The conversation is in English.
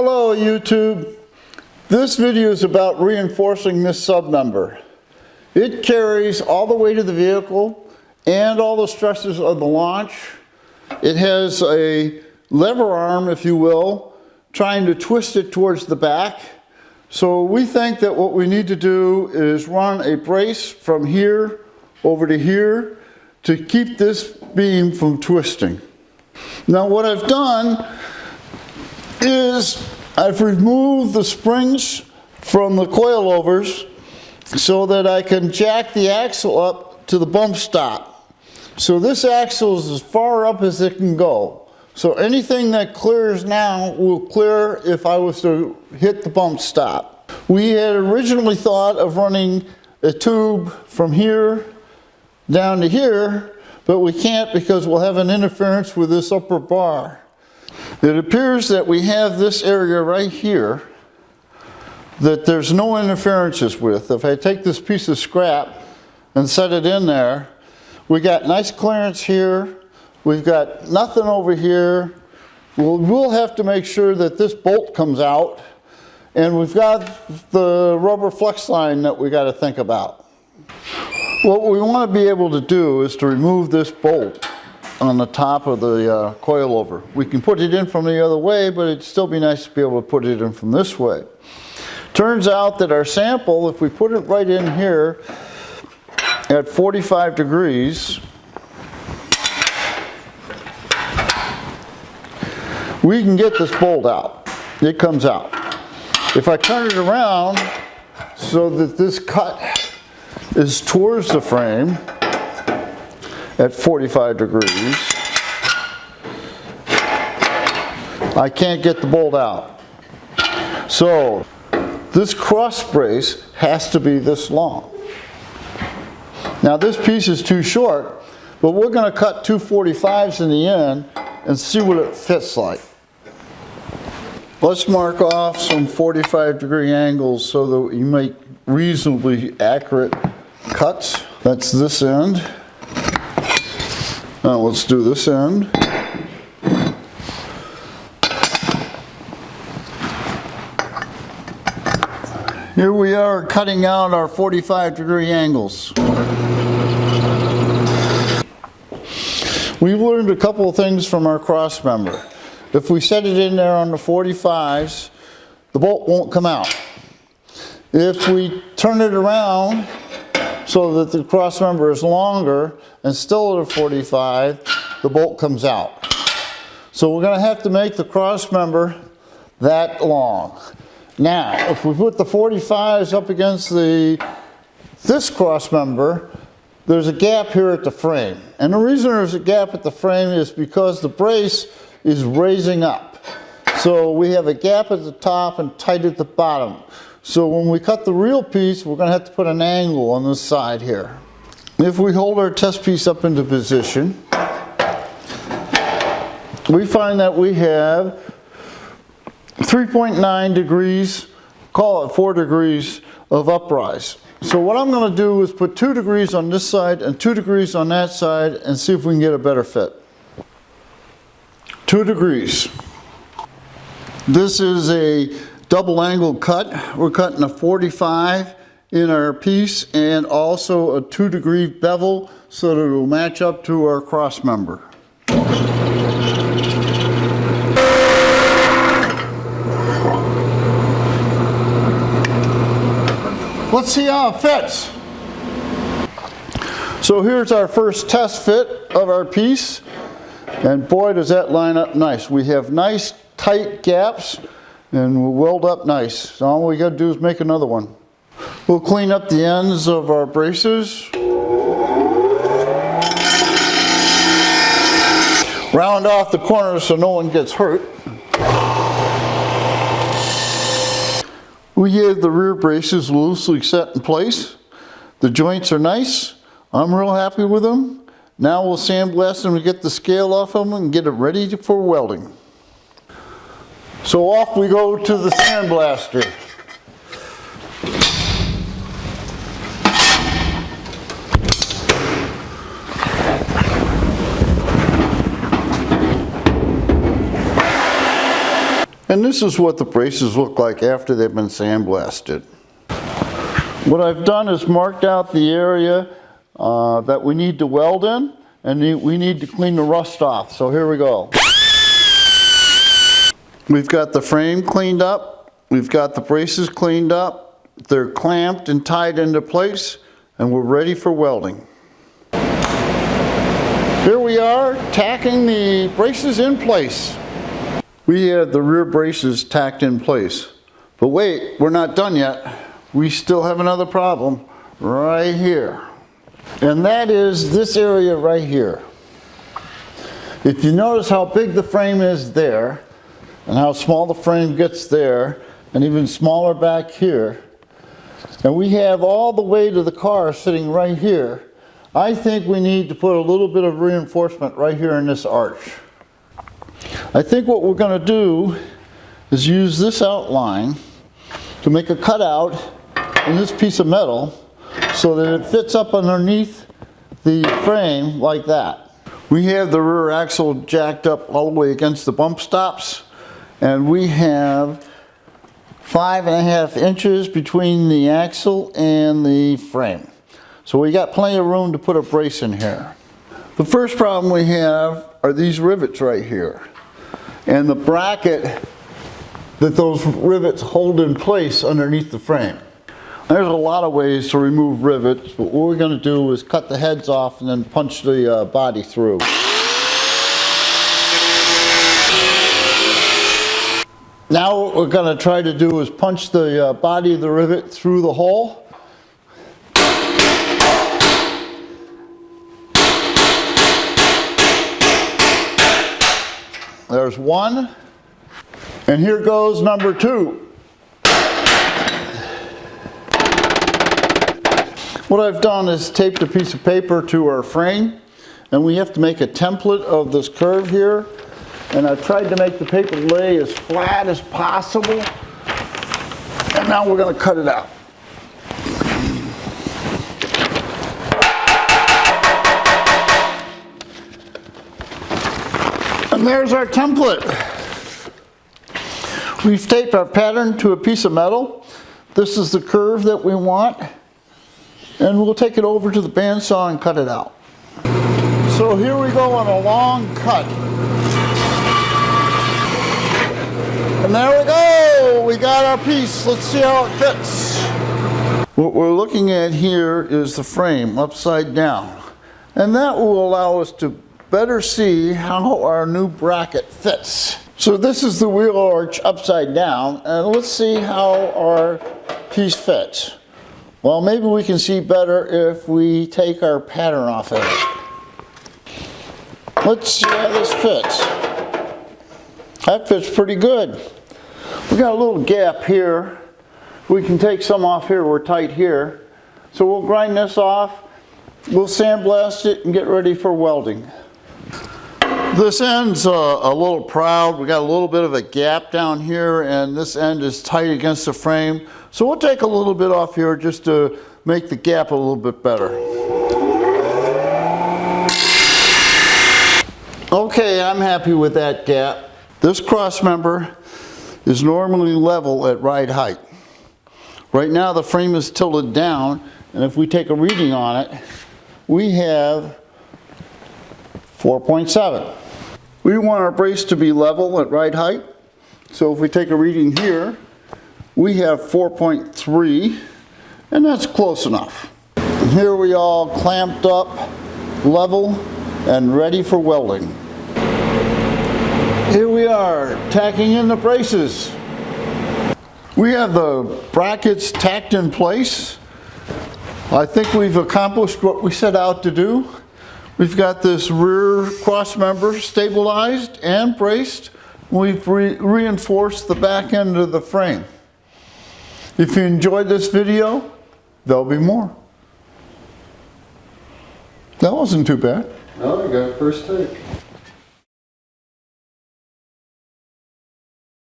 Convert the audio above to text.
Hello YouTube. This video is about reinforcing this submember. It carries all the weight of the vehicle and all the stresses of the launch. It has a lever arm, if you will, trying to twist it towards the back. So we think that what we need to do is run a brace from here over to here to keep this beam from twisting. Now what I've done is I've removed the springs from the coilovers so that I can jack the axle up to the bump stop. So this axle is as far up as it can go. So anything that clears now will clear if I was to hit the bump stop. We had originally thought of running a tube from here down to here, but we can't because we'll have an interference with this upper bar. It appears that we have this area right here that there's no interferences with. If I take this piece of scrap and set it in there, we got nice clearance here. We've got nothing over here. We'll have to make sure that this bolt comes out, and we've got the rubber flex line that we got to think about. What we want to be able to do is to remove this bolt on the top of the coilover. We can put it in from the other way, but it'd still be nice to be able to put it in from this way. Turns out that our sample, if we put it right in here at 45 degrees, we can get this bolt out. It comes out. If I turn it around so that this cut is towards the frame at 45 degrees, I can't get the bolt out. So this cross brace has to be this long. Now this piece is too short, but we're going to cut two 45s in the end and see what it fits like. Let's mark off some 45-degree angles so that we make reasonably accurate cuts. That's this end. Now let's do this end. Here we are cutting out our 45-degree angles. We've learned a couple of things from our cross member. If we set it in there on the 45s, the bolt won't come out. If we turn it around so that the cross member is longer and still at a 45, the bolt comes out. So we're going to have to make the cross member that long. Now, if we put the 45s up against this cross member, there's a gap here at the frame. And the reason there's a gap at the frame is because the brace is raising up. So we have a gap at the top and tight at the bottom. So when we cut the real piece, we're going to have to put an angle on this side here. If we hold our test piece up into position, we find that we have 3.9 degrees, call it 4 degrees of uprise. So what I'm going to do is put 2 degrees on this side and 2 degrees on that side and see if we can get a better fit. 2 degrees. This is a double angled cut. We're cutting a 45 in our piece and also a 2-degree bevel so that it will match up to our cross member. Let's see how it fits. So here's our first test fit of our piece, and boy does that line up nice. We have nice tight gaps and we'll weld up nice. So all we got to do is make another one. We'll clean up the ends of our braces. Round off the corners so no one gets hurt. We have the rear braces loosely set in place. The joints are nice. I'm real happy with them. Now we'll sandblast them to get the scale off them and get it ready for welding. So off we go to the sandblaster. And this is what the braces look like after they've been sandblasted. What I've done is marked out the area that we need to weld in, and we need to clean the rust off. So here we go. We've got the frame cleaned up. We've got the braces cleaned up. They're clamped and tied into place, and we're ready for welding. Here we are, tacking the braces in place. We have the rear braces tacked in place. But wait, we're not done yet. We still have another problem right here. And that is this area right here. If you notice how big the frame is there, and how small the frame gets there, and even smaller back here, and we have all the weight of the car sitting right here, I think we need to put a little bit of reinforcement right here in this arch. I think what we're going to do is use this outline to make a cutout in this piece of metal so that it fits up underneath the frame like that. We have the rear axle jacked up all the way against the bump stops, and we have 5.5 inches between the axle and the frame. So we got plenty of room to put a brace in here. The first problem we have are these rivets right here, and the bracket that those rivets hold in place underneath the frame. There's a lot of ways to remove rivets, but what we're going to do is cut the heads off and then punch the body through. Now what we're going to try to do is punch the body of the rivet through the hole. There's one, and here goes number two. What I've done is taped a piece of paper to our frame, and we have to make a template of this curve here, and I've tried to make the paper lay as flat as possible, and now we're going to cut it out. And there's our template. We've taped our pattern to a piece of metal. This is the curve that we want. And we'll take it over to the bandsaw and cut it out. So here we go on a long cut. And there we go! We got our piece. Let's see how it fits. What we're looking at here is the frame upside down. And that will allow us to better see how our new bracket fits. So this is the wheel arch upside down, and let's see how our piece fits. Well, maybe we can see better if we take our pattern off of it. Let's see how this fits. That fits pretty good. We got a little gap here. We can take some off here, we're tight here. So we'll grind this off, we'll sandblast it and get ready for welding. This end's a little proud. We got a little bit of a gap down here, and this end is tight against the frame. So we'll take a little bit off here just to make the gap a little bit better. Okay, I'm happy with that gap. This cross member is normally level at ride height. Right now the frame is tilted down, and if we take a reading on it, we have 4.7. We want our brace to be level at ride height. So if we take a reading here, we have 4.3, and that's close enough. And here we all clamped up, level, and ready for welding. Here we are, tacking in the braces. We have the brackets tacked in place. I think we've accomplished what we set out to do. We've got this rear cross member stabilized and braced. We've reinforced the back end of the frame. If you enjoyed this video, there'll be more. That wasn't too bad. No, you got it first take.